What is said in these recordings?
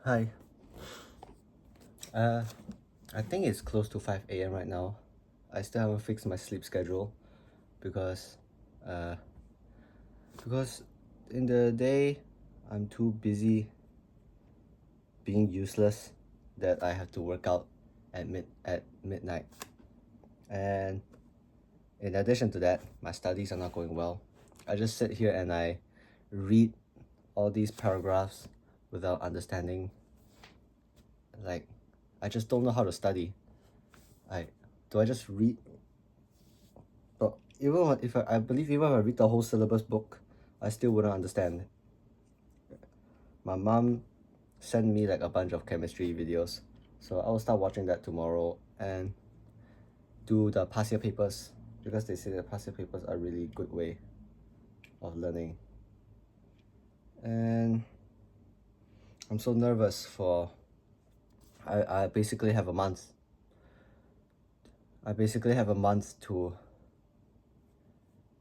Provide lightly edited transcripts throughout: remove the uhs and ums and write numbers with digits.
Hi. Uh, I think it's close to 5 a.m. right now. I still haven't fixed my sleep schedule because, uh, because in the day I'm too busy being useless that I have to work out at midnight. And in addition to that, my studies are not going well. I just sit here and I read all these paragraphs without understanding. Like, I just don't know how to study. I just read. But if I believe even if I read the whole syllabus book, I still wouldn't understand. My mom sent me like a bunch of chemistry videos, so I'll start watching that tomorrow and do the past year papers because they say the past year papers are a really good way of learning. And I'm so nervous for. I basically have a month. I basically have a month to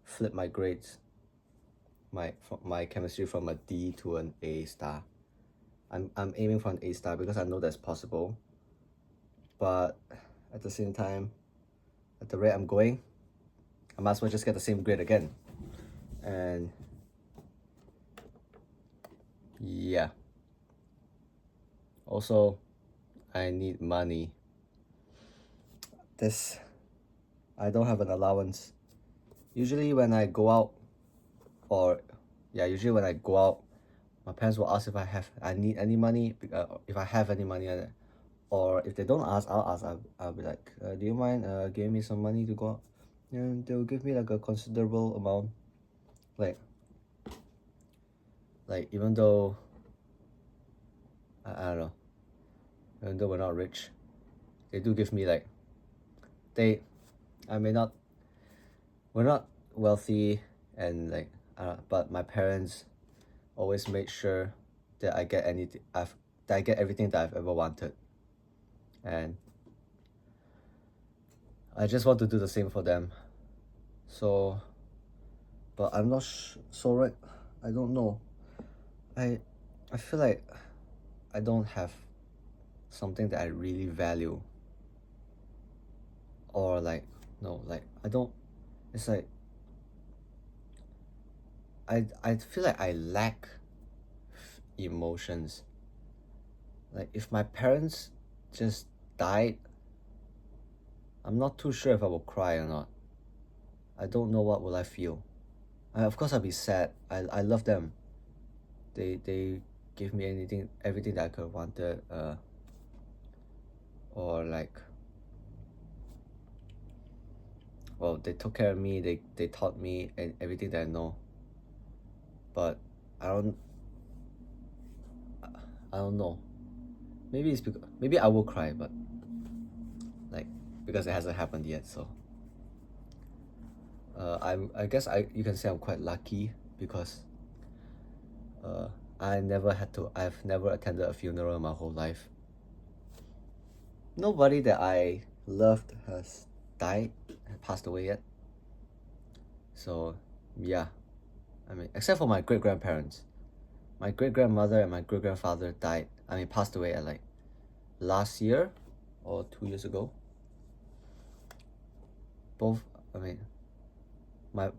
flip my grades, my chemistry from a D to an A star. I'm aiming for an A star because I know that's possible. But at the same time, at the rate I'm going, I might as well just get the same grade again. And yeah. Also, I need money. This, I don't have an allowance. Usually when I go out, usually when I go out, my parents will ask if I need any money, if I have any money, or if they don't ask, I'll ask. I'll be like, do you mind giving me some money to go out? And they'll give me like a considerable amount, like even though I don't know, even though we're not rich, they do give me like they I may not we're not wealthy and but my parents always made sure that I get everything that I've ever wanted, and I just want to do the same for them. So, but I'm not so right. I don't know. I I feel like I don't have something that I really value, or like no, like I don't. It's like I feel like I lack emotions. Like if my parents just died, I'm not too sure if I will cry or not. I don't know what will I feel. Of course I'll be sad. I love them. They gave me everything that I could have wanted. Or like, well, they took care of me. They taught me and everything that I know. But I don't I don't know. Maybe it's because maybe I will cry, but like because it hasn't happened yet. So I guess you can say I'm quite lucky because uh I've never attended a funeral in my whole life. Nobody that I loved has passed away yet. So yeah, I mean, except for my great grandparents, my great grandmother and my great grandfather passed away at like last year or 2 years ago. Both, I mean, my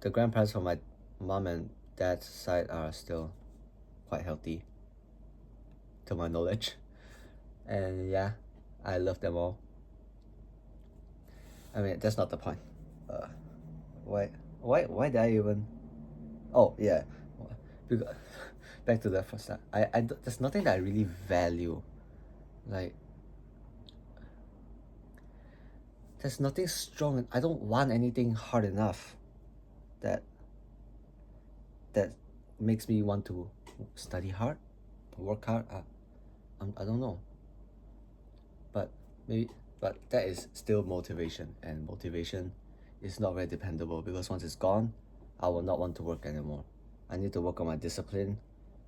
the grandparents from my mom and dad's side are still quite healthy, to my knowledge, and yeah, I love them all. I mean, that's not the point. Uh, why did I even? Oh yeah, because back to the first time. There's nothing that I really value. Like there's nothing strong. I don't want anything hard enough that that makes me want to study hard, work hard. I don't know, but maybe but that is still motivation, and motivation is not very dependable because once it's gone, I will not want to work anymore. I need to work on my discipline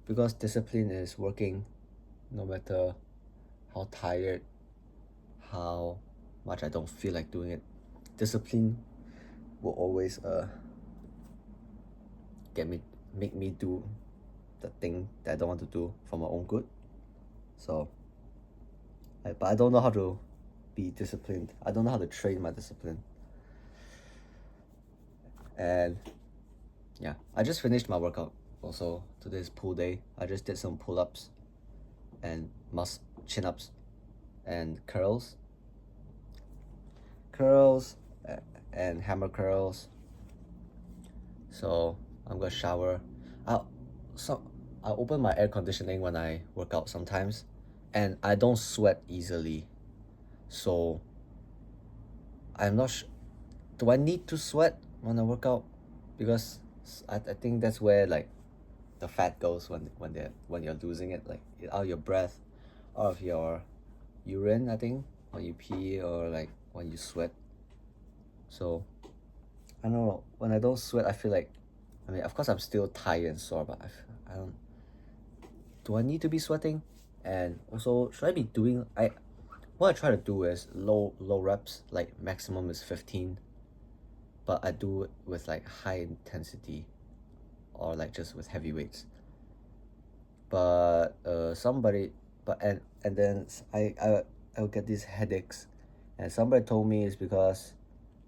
because discipline is working no matter how tired, how much I don't feel like doing it. Discipline will always get me make me do the thing that I don't want to do for my own good. So, but I don't know how to be disciplined. I don't know how to train my discipline. And yeah, I just finished my workout. Also, today's pool day. I just did some pull-ups and chin-ups and curls and hammer curls. So I'm gonna shower. I so I open my air conditioning when I work out sometimes, and I don't sweat easily. So I'm not sure. Do I need to sweat when I work out? Because I think that's where like the fat goes when you're losing it, like out of your breath, out of your urine, I think, when you pee or like when you sweat. So I don't know, when I don't sweat I feel like, I mean, of course I'm still tired and sore, but I don't, do I need to be sweating? And also, should I be doing, what I try to do is low reps, like maximum is 15, but I do it with like high intensity or like just with heavy weights. But somebody, and then I'll get these headaches, and somebody told me it's because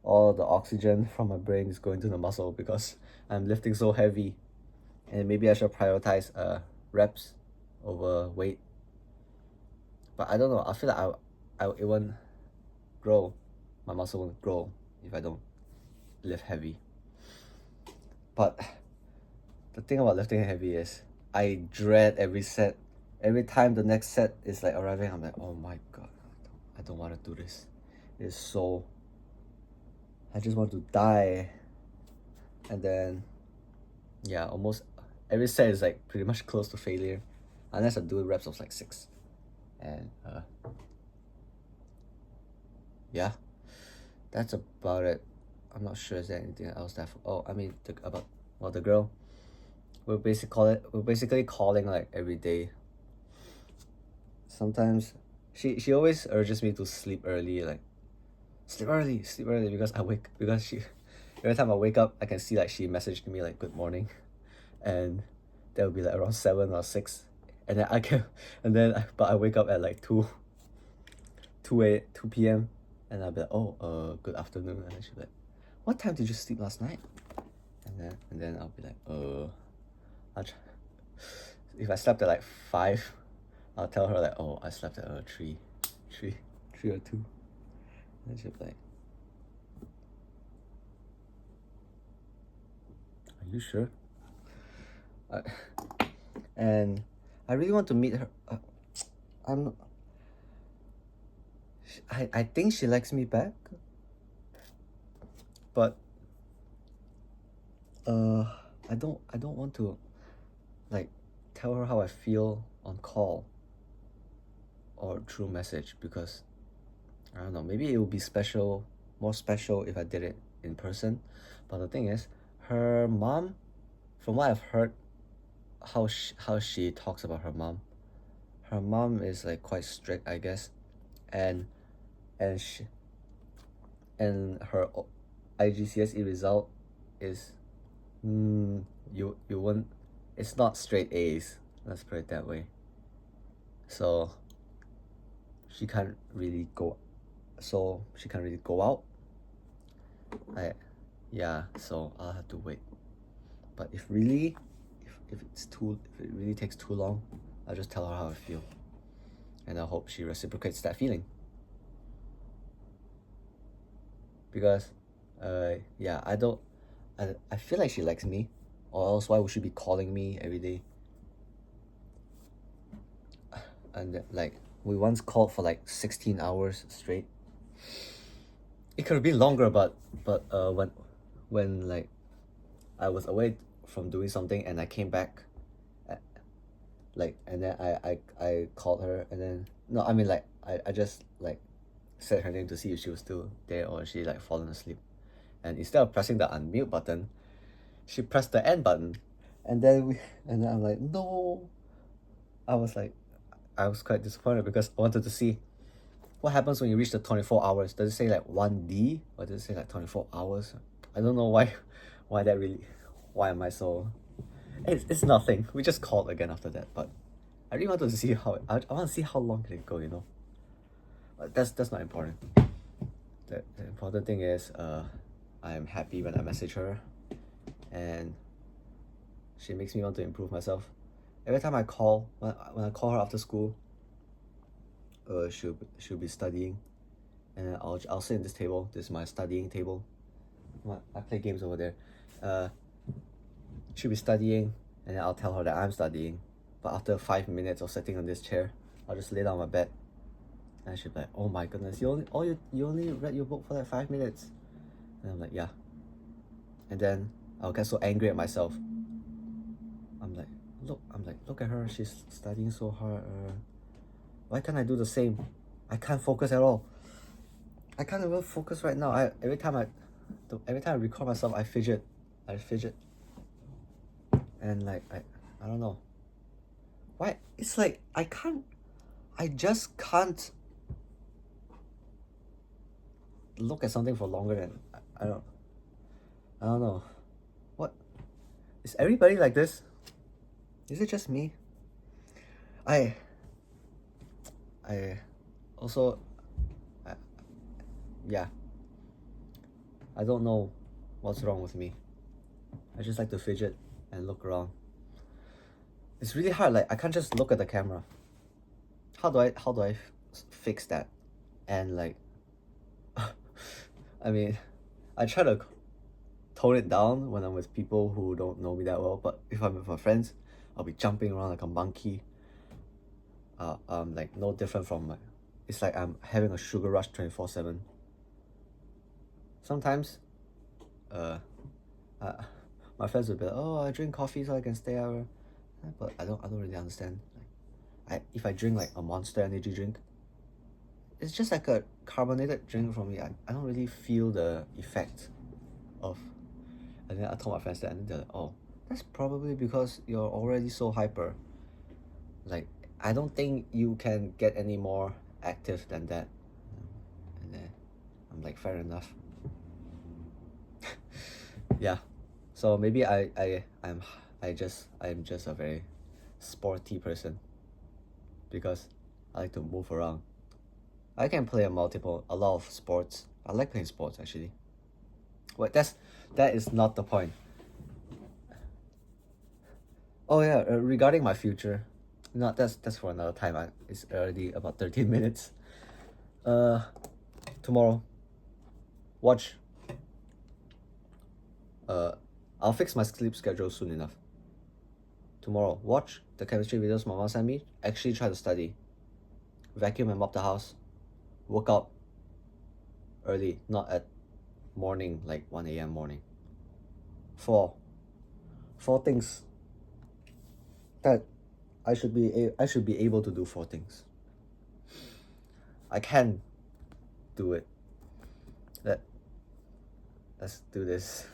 all the oxygen from my brain is going to the muscle because I'm lifting so heavy, and maybe I should prioritize reps over weight. But I don't know. I feel like it won't grow. My muscle won't grow if I don't lift heavy. But the thing about lifting heavy is I dread every set. Every time the next set is like arriving, I'm like, oh my god, I don't want to do this. It's so, I just want to die. And then yeah, almost every set is like pretty much close to failure, unless I do reps of like 6. And yeah, that's about it. I'm not sure is there anything else that, oh, I mean, the girl, we're basically calling like every day. Sometimes she always urges me to sleep early, like sleep early, because she, every time I wake up I can see like she messaged me like good morning, and that would be like around 7 or 6, and then I can, and then but I wake up at like 2 p.m. and I'll be like, oh, good afternoon, and then she'll be like, what time did you sleep last night? And then I'll be like, I'll try, if I slept at like 5, I'll tell her like, oh, I slept at 3 or 2, and she'll be like, are you sure? And I really want to meet her. I think she likes me back, but I don't want to like tell her how I feel on call or through message, because I don't know, maybe it would be more special if I did it in person. But the thing is, her mom, from what I've heard, how she talks about her mom is like quite strict, I guess, and she, and her IGCSE result is, you won't, it's not straight A's, let's put it that way. So she can't really go out. So I'll have to wait. But if it really takes too long, I'll just tell her how I feel, and I hope she reciprocates that feeling. Because I feel like she likes me, or else why would she be calling me every day? And like, we once called for like 16 hours straight. It could have been longer, but when like I was away from doing something and I came back, like, and then I called her, and then, no, I mean, like, I just like said her name to see if she was still there or she like fallen asleep, and instead of pressing the unmute button, she pressed the end button, and then I'm like, no. I was quite disappointed because I wanted to see what happens when you reach the 24 hours. Does it say like 1D or does it say like 24 hours? I don't know why am I so, it's nothing. We just called again after that, but I really wanted to see how I want to see how long can it go, you know. But that's not important. The important thing is I am happy when I message her, and she makes me want to improve myself. Every time I call when I call her after school, she'll be studying, and I'll sit in this table. This is my studying table. I play games over there. She'll be studying, and then I'll tell her that I'm studying. But after 5 minutes of sitting on this chair, I'll just lay down on my bed, and she'll be like, "Oh my goodness, you only read your book for like 5 minutes," and I'm like, "Yeah." And then I'll get so angry at myself. I'm like, look at her. She's studying so hard. Why can't I do the same? I can't focus at all. I can't even focus right now. Every time I record myself, I fidget, and like I don't know. Why? It's like I just can't look at something for longer than I don't know. What? Is everybody like this? Is it just me? I also yeah. I don't know what's wrong with me. I just like to fidget and look around. It's really hard. Like I can't just look at the camera. How do I fix that? And like, I mean, I try to tone it down when I'm with people who don't know me that well. But if I'm with my friends, I'll be jumping around like a monkey. Like no different from it's like I'm having a sugar rush 24/7. Sometimes, my friends will be like, "Oh, I drink coffee so I can stay out," but I don't really understand. Like, if I drink like a Monster energy drink, it's just like a carbonated drink for me. I don't really feel the effect of. And then I told my friends that, and they're like, "Oh, that's probably because you're already so hyper. Like, I don't think you can get any more active than that." And then I'm like, fair enough. Yeah. So maybe I'm just a very sporty person because I like to move around. I can play a lot of sports. I like playing sports actually. Wait, that is not the point. Oh yeah, regarding my future, no, that's for another time. It's already about 13 minutes. Tomorrow, watch. I'll fix my sleep schedule soon enough. Tomorrow, watch the chemistry videos my mom sent me. Actually, try to study. Vacuum and mop the house. Work out early, not at morning, like 1 a.m. morning. Four things that I should be able to do. 4 things. I can do it. Let's do this.